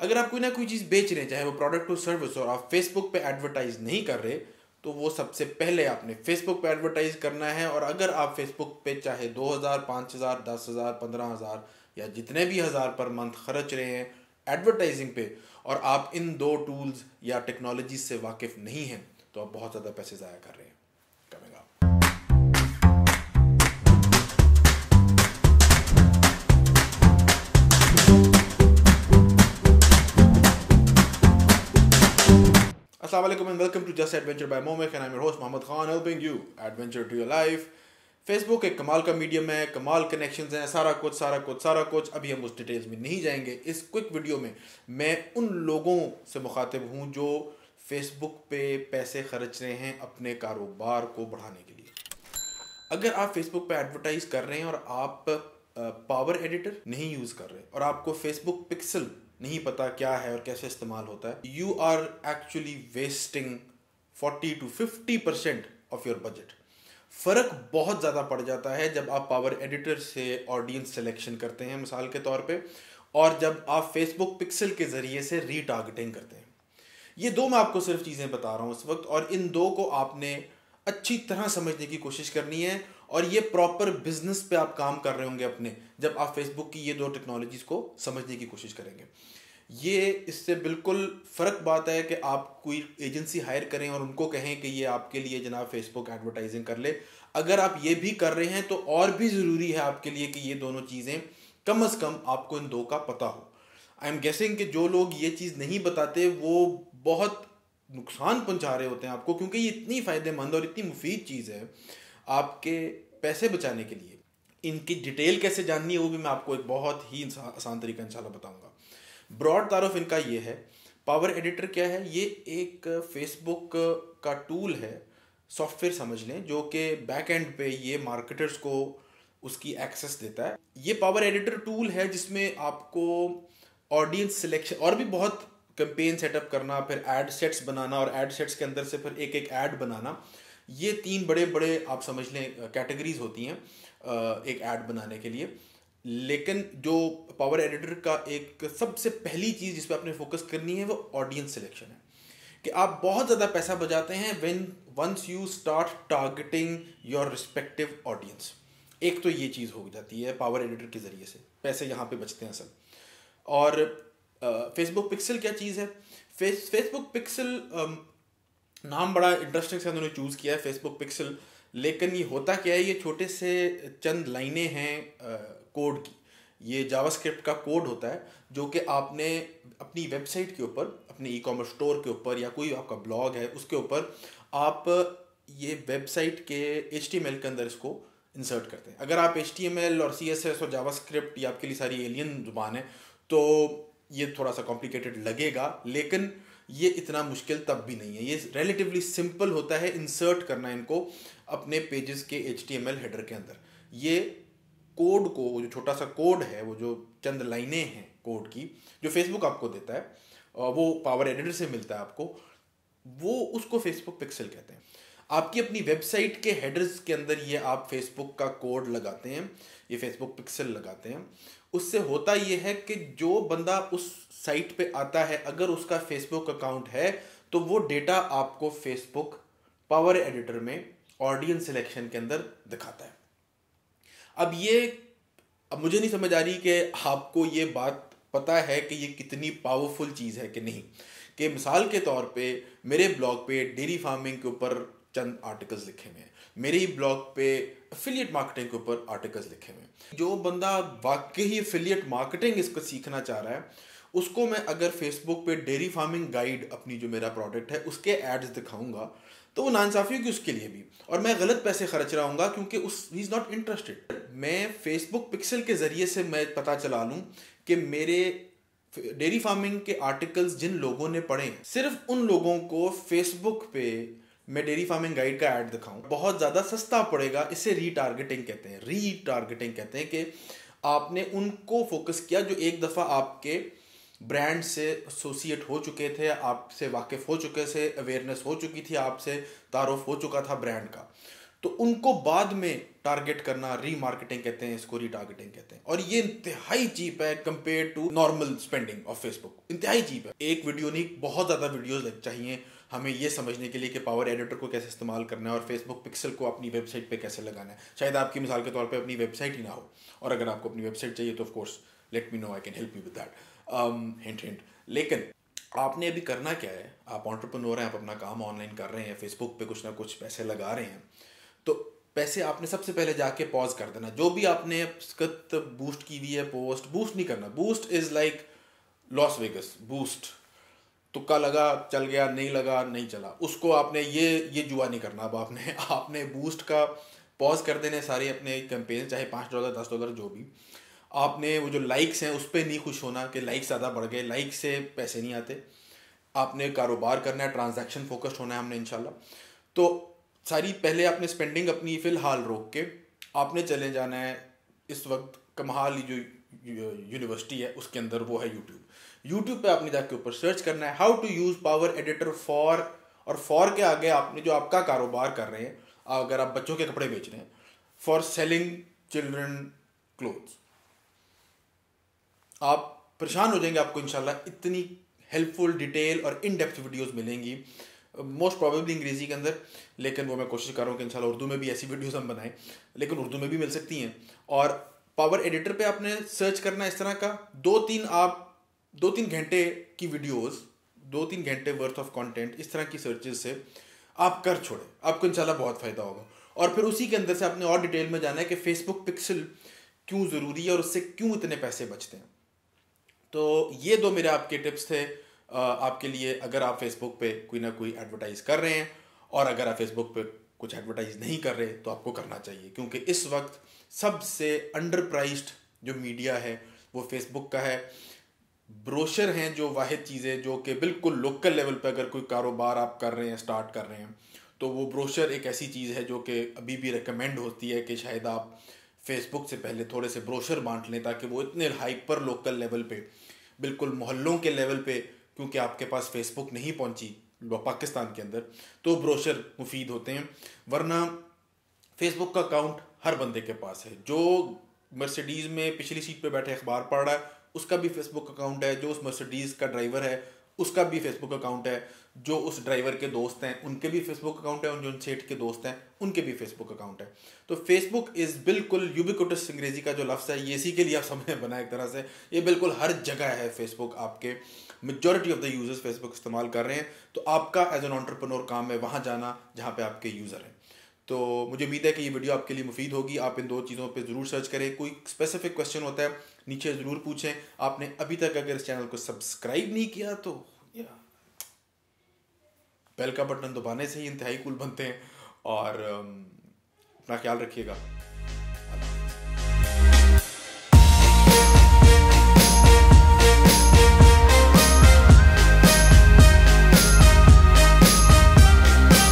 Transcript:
अगर आप कोई ना कोई चीज़ बेच रहे हैं, चाहे वो प्रोडक्ट हो सर्विस, और आप फेसबुक पे एडवर्टाइज नहीं कर रहे, तो वो सबसे पहले आपने फेसबुक पे एडवर्टाइज करना है। और अगर आप फेसबुक पे चाहे 2,000, 5,000, 10,000, 15,000 या जितने भी हज़ार पर मंथ खर्च रहे हैं एडवर्टाइजिंग पे, और आप इन दो टूल्स या टेक्नोलॉजी से वाकिफ़ नहीं हैं, तो आप बहुत ज़्यादा पैसे ज़ाया कर रहे हैं। Coming up. Assalamu alaikum and welcome to Just Adventure by Momek, and I'm your host Mohammad Khan, helping you adventure to your life. Facebook एक कमाल का मीडियम है, कमाल कनेक्शंस हैं, सारा कुछ। अभी हम उस डिटेल्स में नहीं जाएंगे। इस क्विक वीडियो में मैं उन लोगों से मुखातिब हूँ जो फेसबुक पे पैसे खर्च रहे हैं अपने कारोबार को बढ़ाने के लिए। अगर आप फेसबुक पे एडवर्टाइज कर रहे हैं और आप पावर एडिटर नहीं यूज कर रहे और आपको फेसबुक पिक्सल नहीं पता क्या है और कैसे इस्तेमाल होता है, you are actually wasting 40 to 50% of your budget. फर्क बहुत ज़्यादा पड़ जाता है जब आप पावर एडिटर से ऑडियंस सिलेक्शन करते हैं मिसाल के तौर पे, और जब आप फेसबुक पिक्सल के ज़रिए से रीटारगेटिंग करते हैं। ये दो मैं आपको सिर्फ चीज़ें बता रहा हूँ इस वक्त, और इन दो को आपने अच्छी तरह समझने की कोशिश करनी है। और ये प्रॉपर बिजनेस पे आप काम कर रहे होंगे अपने, जब आप फेसबुक की ये दो टेक्नोलॉजीज को समझने की कोशिश करेंगे। ये इससे बिल्कुल फ़र्क बात है कि आप कोई एजेंसी हायर करें और उनको कहें कि ये आपके लिए जनाब फेसबुक एडवर्टाइजिंग कर ले। अगर आप ये भी कर रहे हैं तो और भी ज़रूरी है आपके लिए कि ये दोनों चीज़ें कम अज़ कम आपको इन दो का पता हो। आई एम गेसिंग कि जो लोग ये चीज़ नहीं बताते वो बहुत नुकसान पहुंचा रहे होते हैं आपको, क्योंकि ये इतनी फ़ायदेमंद और इतनी मुफीद चीज़ है आपके पैसे बचाने के लिए। इनकी डिटेल कैसे जाननी है वो भी मैं आपको एक बहुत ही आसान तरीका इंशाल्लाह बताऊंगा। ब्रॉड तारुफ इनका ये है। पावर एडिटर क्या है? ये एक फेसबुक का टूल है, सॉफ्टवेयर समझ लें, जो कि बैक एंड पे ये मार्केटर्स को उसकी एक्सेस देता है। ये पावर एडिटर टूल है जिसमें आपको ऑडियंस सिलेक्शन और भी बहुत कैंपेन सेटअप करना, फिर एड सेट्स बनाना, और एड सेट्स के अंदर से फिर एक एक ऐड बनाना, ये तीन बड़े बड़े आप समझ लें कैटेगरीज होती हैं एक ऐड बनाने के लिए। लेकिन जो पावर एडिटर का एक सबसे पहली चीज़ जिस पर आपने फोकस करनी है वो ऑडियंस सिलेक्शन है, कि आप बहुत ज़्यादा पैसा बचाते हैं when once you start targeting your respective audience. एक तो ये चीज़ हो जाती है पावर एडिटर के ज़रिए से, पैसे यहाँ पे बचते हैं सब। और फेसबुक पिक्सल क्या चीज़ है? फेसबुक पिक्सल नाम बड़ा इंटरेस्टिंग से उन्होंने चूज़ किया है, फेसबुक पिक्सल। लेकिन ये होता क्या है? ये छोटे से चंद लाइनें हैं कोड की। ये जावास्क्रिप्ट का कोड होता है जो कि आपने अपनी वेबसाइट के ऊपर, अपने ई कॉमर्स स्टोर के ऊपर, या कोई आपका ब्लॉग है उसके ऊपर आप ये वेबसाइट के HTML के अंदर इसको इंसर्ट करते हैं। अगर आप HTML और CSS और जावास्क्रिप्ट ये आपके लिए सारी एलियन जुबान है तो ये थोड़ा सा कॉम्प्लिकेटेड लगेगा, लेकिन ये इतना मुश्किल तब भी नहीं है। ये रिलेटिवली सिंपल होता है इंसर्ट करना इनको अपने पेजेस के HTML हेडर के अंदर। ये कोड को, वो जो छोटा सा कोड है, वो जो चंद लाइनें हैं कोड की जो फेसबुक आपको देता है, वो पावर एडिटर से मिलता है आपको, वो उसको फेसबुक पिक्सल कहते हैं। आपकी अपनी वेबसाइट के हेडर्स के अंदर ये आप फेसबुक का कोड लगाते हैं, ये फेसबुक पिक्सल लगाते हैं। उससे होता ये है कि जो बंदा उस साइट पे आता है, अगर उसका फेसबुक अकाउंट है तो वो डेटा आपको फेसबुक पावर एडिटर में ऑडियंस सिलेक्शन के अंदर दिखाता है। अब मुझे नहीं समझ आ रही कि आपको ये बात पता है कि ये कितनी पावरफुल चीज़ है कि नहीं। कि मिसाल के तौर पे मेरे ब्लॉग पे डेयरी फार्मिंग के ऊपर चंद आर्टिकल्स लिखे हुए हैं, मेरे ही ब्लॉग पे एफिलिएट मार्केटिंग के ऊपर आर्टिकल्स लिखे हुए हैं। जो बंदा वाकई एफिलिएट मार्केटिंग इसको सीखना चाह रहा है, उसको मैं अगर फेसबुक पे डेयरी फार्मिंग गाइड, अपनी जो मेरा प्रोडक्ट है उसके एड्स दिखाऊंगा, तो वो नाइंसाफ़ी होगी उसके लिए भी, और मैं गलत पैसे खर्च रहा हूँगा क्योंकि ही इज़ नॉट इंटरेस्टेड। मैं फेसबुक पिक्सल के ज़रिए से मैं पता चला लूँ कि मेरे डेयरी फार्मिंग के आर्टिकल्स जिन लोगों ने पढ़े, सिर्फ उन लोगों को फेसबुक पे मैं डेयरी फार्मिंग गाइड का ऐड दिखाऊं, बहुत ज़्यादा सस्ता पड़ेगा। इसे रीटारगेटिंग कहते हैं। रीटारगेटिंग कहते हैं कि आपने उनको फोकस किया जो एक दफ़ा आपके ब्रांड से एसोसिएट हो चुके थे, आपसे वाकिफ़ हो चुके थे, अवेयरनेस हो चुकी थी, आपसे तारुफ हो चुका था ब्रांड का। तो उनको बाद में टारगेट करना रीमार्केटिंग कहते हैं, इसको रीटारगेटिंग कहते हैं। और ये इंतहाई चीप है compare to normal spending of Facebook, इंतहाई चीप है। एक वीडियो नहीं, बहुत ज़्यादा वीडियोस चाहिए हमें ये समझने के लिए कि पावर एडिटर को कैसे इस्तेमाल करना है और फेसबुक पिक्सल को अपनी वेबसाइट पे कैसे लगाना है। शायद आपकी मिसाल के तौर पे अपनी वेबसाइट ही ना हो, और अगर आपको अपनी वेबसाइट चाहिए तो of course let me know, I can help you with that, hint hint. लेकिन आपने अभी करना क्या है, आप एंटरप्रेन्योर हैं, आप अपना काम ऑनलाइन कर रहे हैं, फेसबुक पे कुछ ना कुछ पैसे लगा रहे हैं, तो पैसे आपने सबसे पहले जाके पॉज कर देना। जो भी आपने बूस्ट की हुई है पोस्ट, बूस्ट नहीं करना। Boost is like Las Vegas, boost तुक्का लगा चल गया, नहीं लगा नहीं चला, उसको आपने ये जुआ नहीं करना। अब आपने बूस्ट का पॉज कर देने सारे अपने कैंपेन, चाहे $5 $10 जो भी। आपने वो जो लाइक्स हैं उस पर नहीं खुश होना कि लाइक्स ज़्यादा बढ़ गए, लाइक से पैसे नहीं आते। आपने कारोबार करना है, ट्रांजैक्शन फोकस्ड होना है हमने इंशाल्लाह। तो सारी पहले आपने स्पेंडिंग अपनी फ़िलहाल रोक के आपने चले जाना है इस वक्त कमहाल जो यूनिवर्सिटी है उसके अंदर, वो है यूट्यूब पे आपने जाके ऊपर सर्च करना है how to use power editor for, और फॉर के आगे आपने जो आपका कारोबार कर रहे हैं, अगर आप बच्चों के कपड़े बेच रहे हैं, फॉर सेलिंग चिल्ड्रन क्लोथ्स। आप परेशान हो जाएंगे, आपको इंशाल्लाह इतनी हेल्पफुल डिटेल और इन डेप्थ वीडियोस मिलेंगी, मोस्ट प्रोबेबली अंग्रेजी के अंदर, लेकिन वो मैं कोशिश कर रहा हूँ कि इंशाल्लाह उर्दू में भी ऐसी वीडियोस हम बनाएं, लेकिन उर्दू में भी मिल सकती हैं। और पावर एडिटर पे आपने सर्च करना इस तरह का, 2-3 घंटे की वीडियोस, 2-3 घंटे वर्थ ऑफ कंटेंट, इस तरह की सर्चेस से आप कर छोड़े, आपको इंशाल्लाह बहुत फ़ायदा होगा। और फिर उसी के अंदर से आपने और डिटेल में जाना है कि फेसबुक पिक्सल क्यों ज़रूरी है और उससे क्यों इतने पैसे बचते हैं। तो ये 2 मेरे आपके टिप्स थे आपके लिए, अगर आप फेसबुक पे कोई ना कोई एडवर्टाइज कर रहे हैं, और अगर आप फेसबुक पे कुछ एडवर्टाइज नहीं कर रहे तो आपको करना चाहिए, क्योंकि इस वक्त सबसे अंडर प्राइस्ड जो मीडिया है वो फेसबुक का है। ब्रोशर हैं जो वाहिद चीज़ें जो कि बिल्कुल लोकल लेवल पे अगर कोई कारोबार आप कर रहे हैं, स्टार्ट कर रहे हैं, तो वो ब्रोशर एक ऐसी चीज़ है जो कि अभी भी रिकमेंड होती है कि शायद आप फेसबुक से पहले थोड़े से ब्रोशर बांट लें, ताकि वो इतने हाइपर लोकल लेवल पे, बिल्कुल मोहल्लों के लेवल पे, क्योंकि आपके पास फेसबुक नहीं पहुंची पाकिस्तान के अंदर, तो ब्रोशर मुफीद होते हैं। वरना फेसबुक का अकाउंट हर बंदे के पास है। जो मर्सिडीज़ में पिछली सीट पे बैठे अखबार पढ़ रहा है उसका भी फेसबुक अकाउंट है, जो उस मर्सिडीज़ का ड्राइवर है उसका भी फेसबुक अकाउंट है, जो उस ड्राइवर के दोस्त हैं उनके भी फेसबुक अकाउंट है, और जो उन सेठ के दोस्त हैं उनके भी फेसबुक अकाउंट है। तो फेसबुक इज़ बिल्कुल यूबिक्विटस, अंग्रेजी का जो लफ्ज़ है ये इसी के लिए आप समझ बना एक तरह से, ये बिल्कुल हर जगह है फेसबुक। आपके majority of the users Facebook इस्तेमाल कर रहे हैं, तो आपका एज एन एंटरप्रेन्योर काम है वहाँ जाना जहाँ पे आपके यूज़र हैं। तो मुझे उम्मीद है कि ये वीडियो आपके लिए मुफीद होगी। आप इन 2 चीज़ों पे ज़रूर सर्च करें। कोई स्पेसिफिक क्वेश्चन होता है नीचे ज़रूर पूछें। आपने अभी तक अगर इस चैनल को सब्सक्राइब नहीं किया तो बेल का बटन दबाने से ही इंतहाई कूल बनते हैं। और अपना ख्याल रखिएगा।